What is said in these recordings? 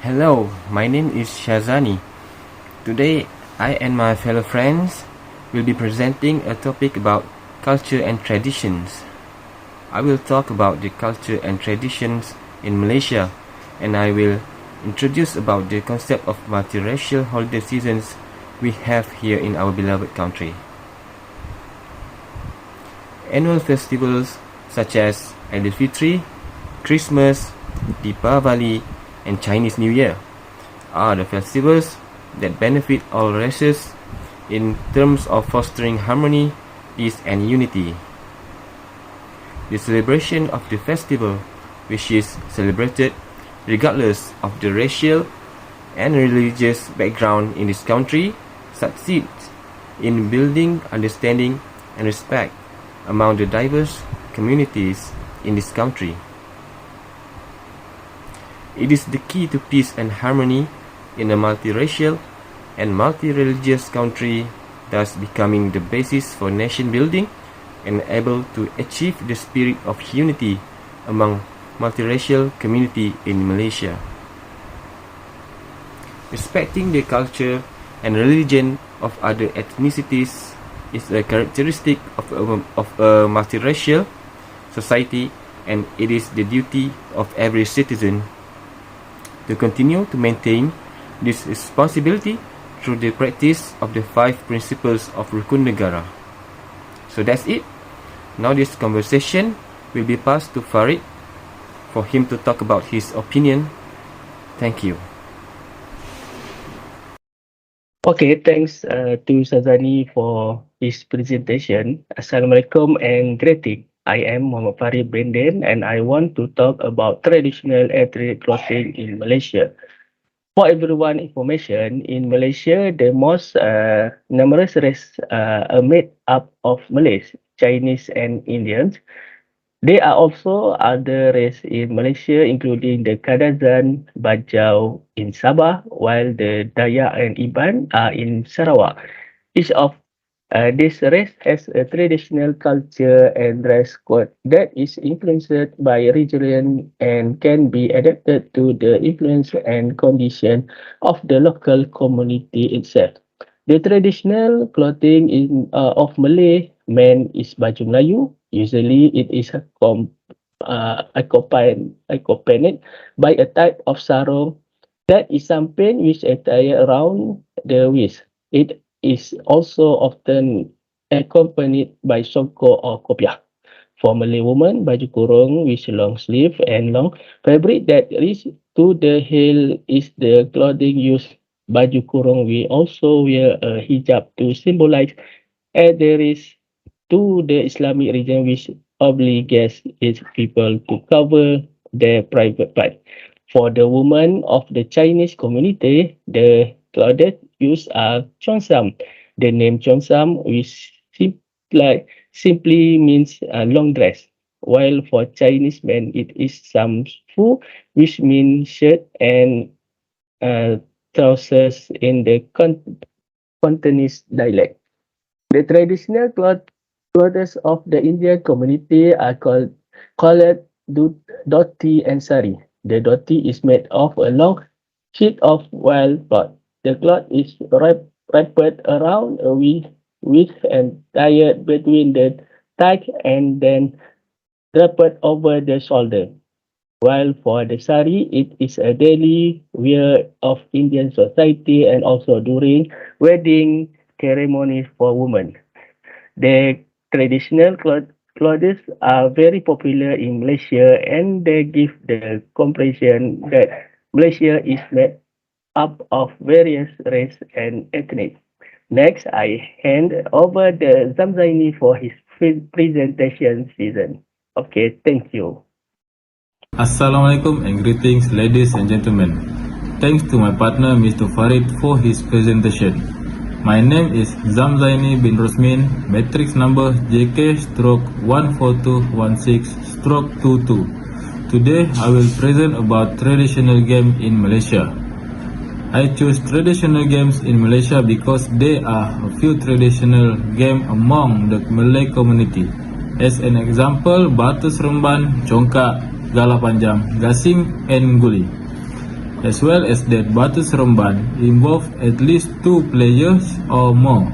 Hello, my name is Syazani. Today, I and my fellow friends will be presenting a topic about culture and traditions. I will talk about the culture and traditions in Malaysia, and I will introduce about the concept of multiracial holiday seasons we have here in our beloved country. Annual festivals such as Idul Fitri, Christmas, Deepavali, and Chinese New Year are the festivals that benefit all races in terms of fostering harmony, peace, and unity. The celebration of the festival, which is celebrated regardless of the racial and religious background in this country, succeeds in building understanding and respect among the diverse communities in this country. It is the key to peace and harmony in a multiracial and multi-religious country, thus becoming the basis for nation building and able to achieve the spirit of unity among multiracial community in Malaysia. Respecting the culture and religion of other ethnicities is a characteristic of a multiracial society, and it is the duty of every citizen to continue to maintain this responsibility through the practice of the 5 principles of Rukun Negara. So that's it. Now this conversation will be passed to Farid for him to talk about his opinion. Thank you. Okay, thanks to Syazani for his presentation. Assalamualaikum and greeting. I am Muhammad Farid Benden and I want to talk about traditional ethnic clothing in Malaysia. For everyone information, in Malaysia, the most numerous races are made up of Malays, Chinese and Indians. There are also other races in Malaysia, including the Kadazan, Bajau in Sabah, while the Dayak and Iban are in Sarawak. Each of this race has a traditional culture and dress code that is influenced by region and can be adapted to the influence and condition of the local community itself. The traditional clothing of Malay men is baju Melayu. Usually, it is accompanied by a type of sarung that is something which attire around the waist. It is also often accompanied by songkok or kopiah. For Malay women, baju kurung with long sleeve and long fabric that reach to the heel is the clothing used. Baju kurung we also wear a hijab to symbolize adherence to the Islamic religion, which obligates its people to cover their private part. For the women of the Chinese community, the clothes used are cheongsam. The name cheongsam which simply means long dress, while for Chinese men it is samfu, which means shirt and trousers in the Cantonese dialect. The traditional clothes of the Indian community are called dhoti and sari. The dhoti is made of a long sheet of wool cloth. The cloth is wrapped around a waist and tied between the thigh and then draped over the shoulder. While for the sari, it is a daily wear of Indian society and also during wedding ceremonies for women. The traditional clothes are very popular in Malaysia and they give the impression that Malaysia is made up of various race and ethnic. Next, I hand over the Zamzaini for his presentation season. Okay, thank you. Assalamualaikum and greetings ladies and gentlemen. Thanks to my partner Mr. Farid for his presentation. My name is Zamzaini bin Rosmin, matrix number JK-14216-22. Today I will present about traditional game in Malaysia. I choose traditional games in Malaysia because there are a few traditional games among the Malay community. As an example, batu seremban, congkak, gala panjang, gasing, and guli. as well as that batu seremban involve at least 2 players or more.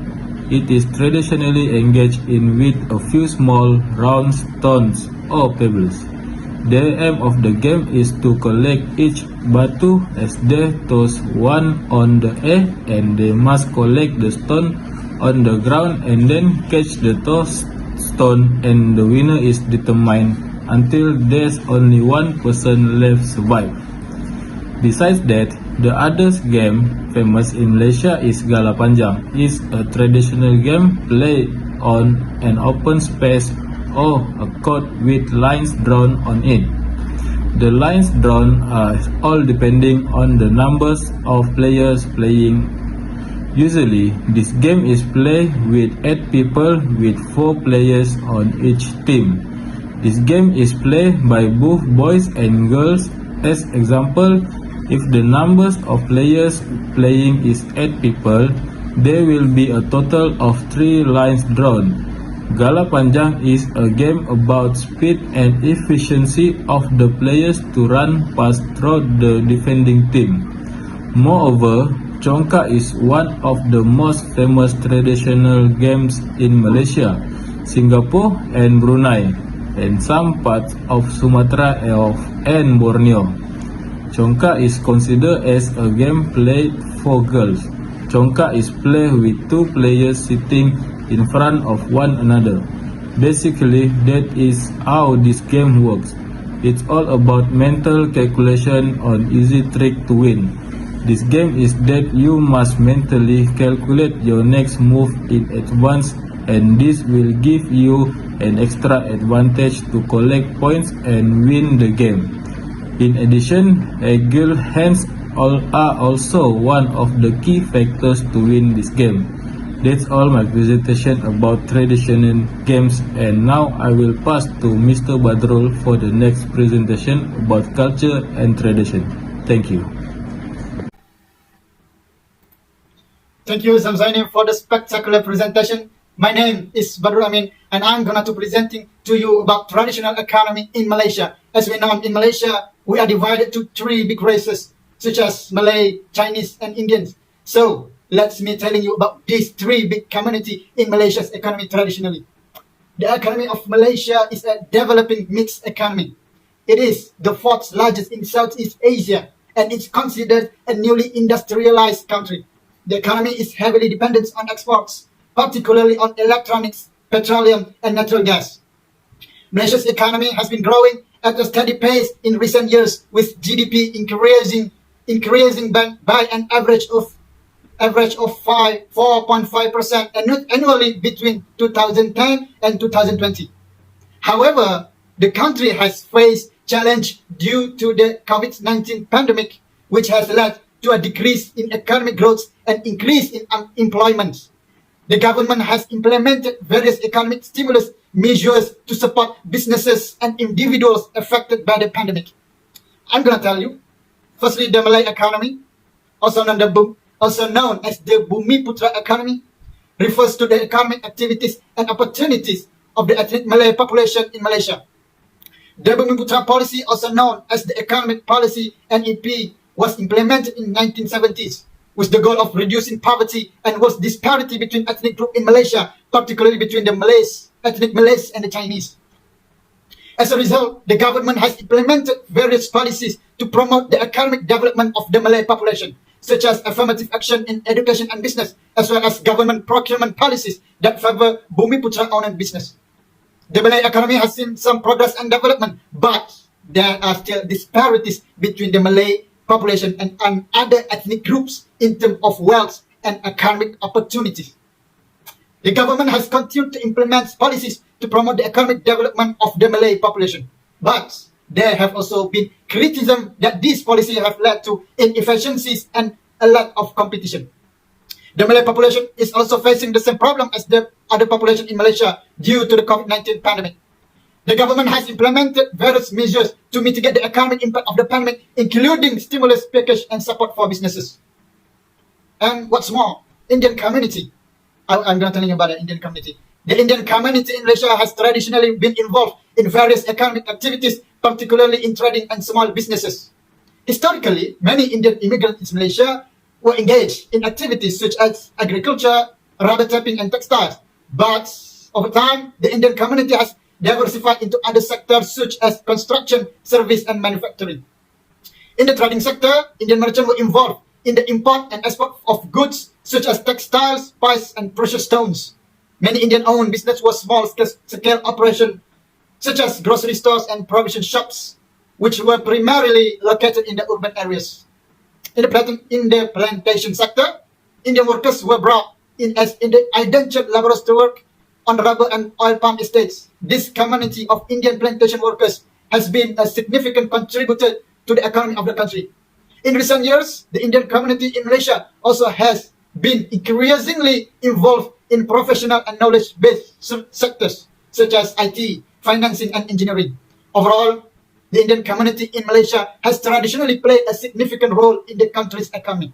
It is traditionally engaged in with a few small round stones or pebbles. The aim of the game is to collect each batu as they toss one on the air, and they must collect the stone on the ground and then catch the tossed stone, and the winner is determined until there's only one person left survive. Besides that, the other game famous in Malaysia is Gala Panjang. It's a traditional game played on an open space or a court with lines drawn on it. The lines drawn are all depending on the numbers of players playing. Usually, this game is played with 8 people with 4 players on each team. This game is played by both boys and girls. As example, if the numbers of players playing is 8 people, there will be a total of 3 lines drawn. Gala Panjang is a game about speed and efficiency of the players to run past through the defending team. Moreover, Congkak is one of the most famous traditional games in Malaysia, Singapore and Brunei, and some parts of Sumatra and Borneo. Congkak is considered as a game played for girls. Congkak is played with 2 players sitting in front of one another. Basically, that is how this game works. It's all about mental calculation on easy trick to win. This game is that you must mentally calculate your next move in advance, and this will give you an extra advantage to collect points and win the game. In addition, agile hands are also one of the key factors to win this game. That's all my presentation about traditional games, and now I will pass to Mr. Badrul for the next presentation about culture and tradition. Thank you. Thank you, Zamzaini, for the spectacular presentation. My name is Badrul and I'm going to presenting to you about traditional economy in Malaysia. As we know, in Malaysia, we are divided to 3 big races, such as Malay, Chinese, and Indians. So, let me telling you about these 3 big community in Malaysia's economy traditionally. The economy of Malaysia is a developing mixed economy. It is the 4th largest in Southeast Asia, and it's considered a newly industrialized country. The economy is heavily dependent on exports, particularly on electronics, petroleum, and natural gas. Malaysia's economy has been growing at a steady pace in recent years, with GDP increasing by an average of 4.5% annually between 2010 and 2020. However, the country has faced challenge due to the COVID-19 pandemic, which has led to a decrease in economic growth and increase in unemployment. The government has implemented various economic stimulus measures to support businesses and individuals affected by the pandemic. I'm going to tell you. Firstly, the Malay economy, also known as the Bumiputra economy, refers to the economic activities and opportunities of the ethnic Malay population in Malaysia. The Bumiputra policy, also known as the economic policy NEP, was implemented in 1970s with the goal of reducing poverty and worse disparity between ethnic groups in Malaysia, particularly between the ethnic Malays and the Chinese. As a result, the government has implemented various policies to promote the economic development of the Malay population, such as affirmative action in education and business, as well as government procurement policies that favor Bumiputra-owned business. The Malay economy has seen some progress and development, but there are still disparities between the Malay population and other ethnic groups in terms of wealth and economic opportunities. The government has continued to implement policies to promote the economic development of the Malay population, but there have also been criticism that these policies have led to inefficiencies and a lack of competition. The Malay population is also facing the same problem as the other population in Malaysia due to the COVID-19 pandemic. The government has implemented various measures to mitigate the economic impact of the pandemic, including stimulus package and support for businesses. And what's more, Indian community. I'm going to tell you about the Indian community. The Indian community in Malaysia has traditionally been involved in various economic activities, particularly in trading and small businesses. Historically, many Indian immigrants in Malaysia were engaged in activities such as agriculture, rubber tapping, and textiles. But over time, the Indian community has diversified into other sectors such as construction, service, and manufacturing. In the trading sector, Indian merchants were involved in the import and export of goods such as textiles, spices, and precious stones. Many Indian-owned businesses were small-scale operations such as grocery stores and provision shops, which were primarily located in the urban areas. In the plantation sector, Indian workers were brought in as indentured laborers to work on rubber and oil palm estates. This community of Indian plantation workers has been a significant contributor to the economy of the country. In recent years, the Indian community in Malaysia also has been increasingly involved in professional and knowledge-based sectors such as IT, financing, and engineering. Overall, the Indian community in Malaysia has traditionally played a significant role in the country's economy,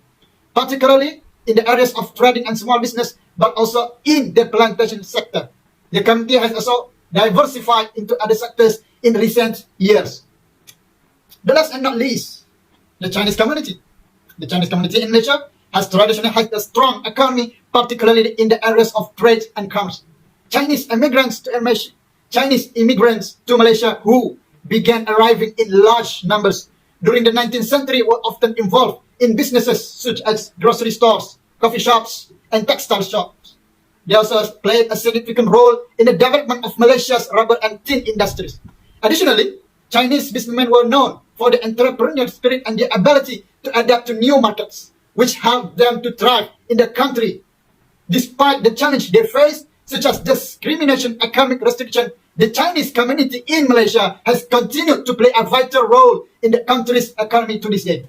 particularly in the areas of trading and small business, but also in the plantation sector. The community has also diversified into other sectors in recent years. The last and not least, the Chinese community. The Chinese community in Malaysia has traditionally had a strong economy, particularly in the areas of trade and commerce. Chinese immigrants to Malaysia who began arriving in large numbers during the 19th century were often involved in businesses such as grocery stores, coffee shops, and textile shops. They also played a significant role in the development of Malaysia's rubber and tin industries. Additionally, Chinese businessmen were known for the entrepreneurial spirit and their ability to adapt to new markets, which helped them to thrive in the country. Despite the challenge they faced, such as discrimination, economic restriction, the Chinese community in Malaysia has continued to play a vital role in the country's economy to this day.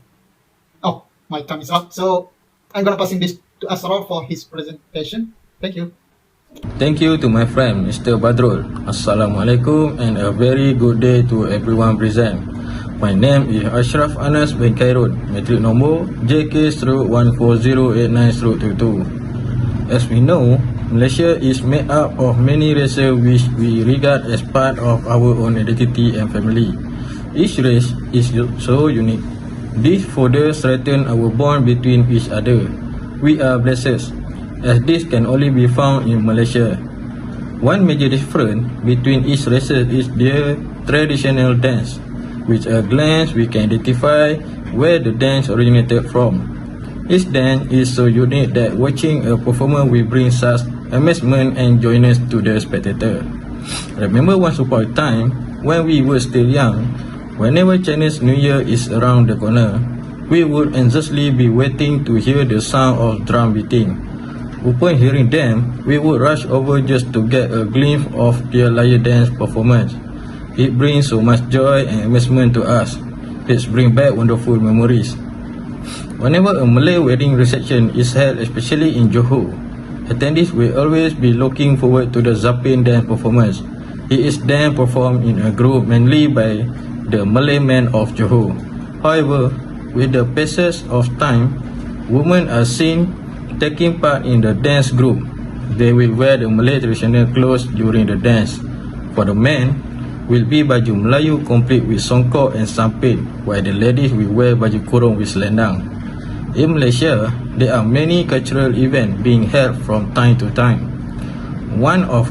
Oh, my time is up, so I'm going to passing this to Asrar for his presentation. Thank you. Thank you to my friend Mr. Badrul. Assalamualaikum and a very good day to everyone present. My name is Ashraf Anas bin Khairun, matric nombor JK-14089-22. As we know, Malaysia is made up of many races which we regard as part of our own identity and family. Each race is so unique. This further strengthens our bond between each other. We are blessed, as this can only be found in Malaysia. One major difference between each race is their traditional dance. With a glance, we can identify where the dance originated from. Each dance is so unique that watching a performer will bring such amazement and joyness to the spectator. Remember once upon a time, when we were still young, whenever Chinese New Year is around the corner, we would anxiously be waiting to hear the sound of drum beating. Upon hearing them, we would rush over just to get a glimpse of their lion dance performance. It brings so much joy and amazement to us. It brings back wonderful memories. Whenever a Malay wedding reception is held, especially in Johor, attendees will always be looking forward to the Zapin dance performance. It is then performed in a group mainly by the Malay men of Johor. However, with the passage of time, women are seen taking part in the dance group. They will wear the Malay traditional clothes during the dance. For the men, will be baju Melayu complete with songkok and sampit, while the ladies will wear baju kurung with selendang. In Malaysia, there are many cultural events being held from time to time. One of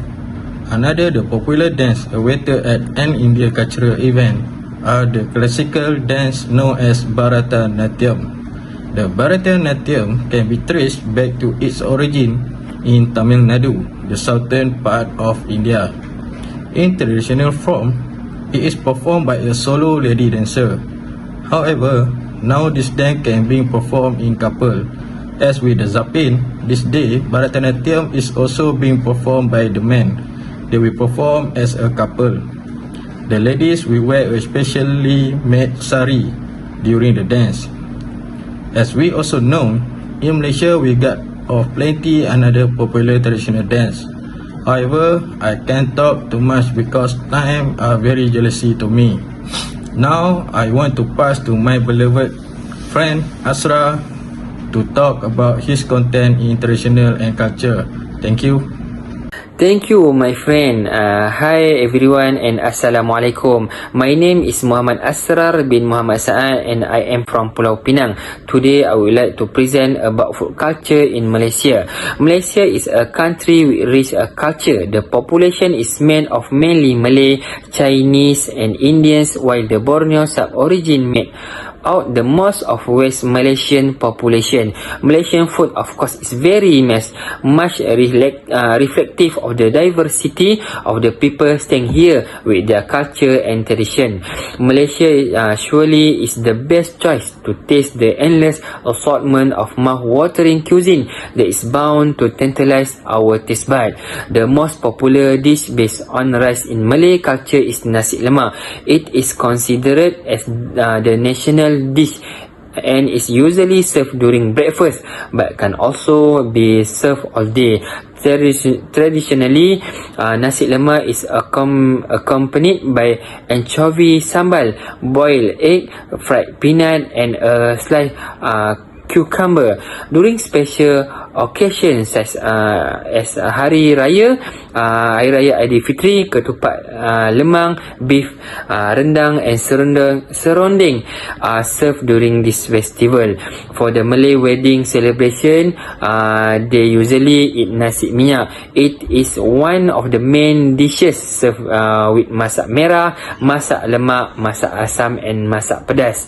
another the popular dance awaited at an Indian cultural event are the classical dance known as Bharatanatyam. The Bharatanatyam can be traced back to its origin in Tamil Nadu, the southern part of India. In traditional form, it is performed by a solo lady dancer. However, now this dance can be performed in couple. As with the Zapin, this day Bharatanatyam is also being performed by the men. They will perform as a couple. The ladies will wear a specially made sari during the dance. As we also know, in Malaysia we got of plenty another popular traditional dance. However, I can't talk too much because time are very jealousy to me. Now, I want to pass to my beloved friend Asrar to talk about his content in traditional and culture. Thank you. Thank you, my friend. Hi everyone and Assalamualaikum. My name is Muhammad Asrar bin Muhammad Sa'ad and I am from Pulau Pinang. Today I would like to present about food culture in Malaysia. Malaysia is a country with rich culture. The population is made of mainly Malay, Chinese and Indians, while the Borneo sub-origin made out the most of West Malaysian population. Malaysian food, of course, is very much reflective of the diversity of the people staying here with their culture and tradition. Malaysia surely is the best choice to taste the endless assortment of mouth-watering cuisine that is bound to tantalize our taste bud. The most popular dish based on rice in Malay culture is nasi lemak. It is considered as the national dish and is usually served during breakfast but can also be served all day. Traditionally, nasi lemak is accompanied by anchovy sambal, boiled egg, fried peanut and a sliced cucumber. During special occasions such as Hari Raya Aidilfitri, ketupat lemang, beef rendang and serunding are served during this festival. For the Malay wedding celebration, they usually eat nasi minyak. It is one of the main dishes served with masak merah, masak lemak, masak asam and masak pedas.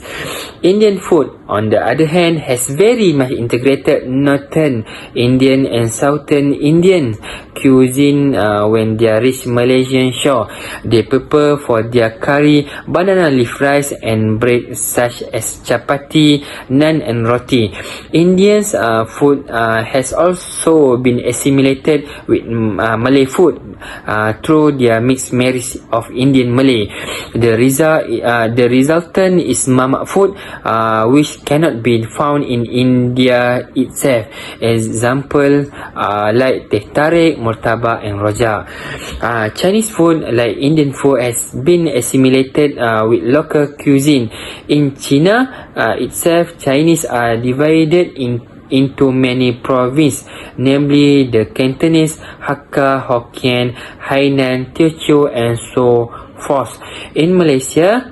Indian food, on the other hand, has very much integrated Northern Indian and Southern Indian cuisine when they reach Malaysian shore. They prepare for their curry, banana leaf rice and bread such as chapati, naan and roti. Indians food has also been assimilated with Malay food through their mixed marriage of Indian Malay. The resultant is mamak food, which cannot be found in India itself. Example like teh tarik, murtabak and rojak. Chinese food, like Indian food, has been assimilated with local cuisine. In China itself, Chinese are divided into many provinces, namely the Cantonese, Hakka, Hokkien, Hainan, Teochew and so forth. In Malaysia,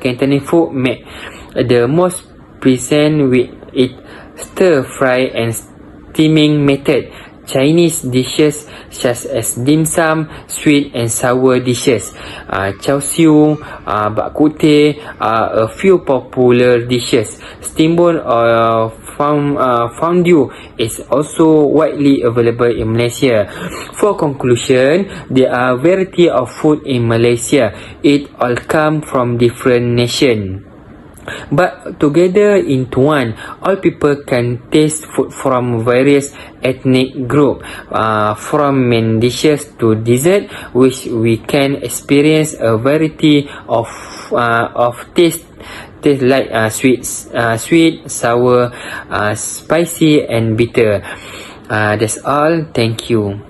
Cantonese food made the most present with its stir-fry and steaming method. Chinese dishes such as dim sum, sweet and sour dishes, char siu, bak kut teh are a few popular dishes. Steamboat or fondue is also widely available in Malaysia. For conclusion, there are variety of food in Malaysia. It all come from different nations, but together into one. All people can taste food from various ethnic group, from main dishes to dessert, which we can experience a variety of taste like sweet, sour, spicy and bitter. That's all. Thank you.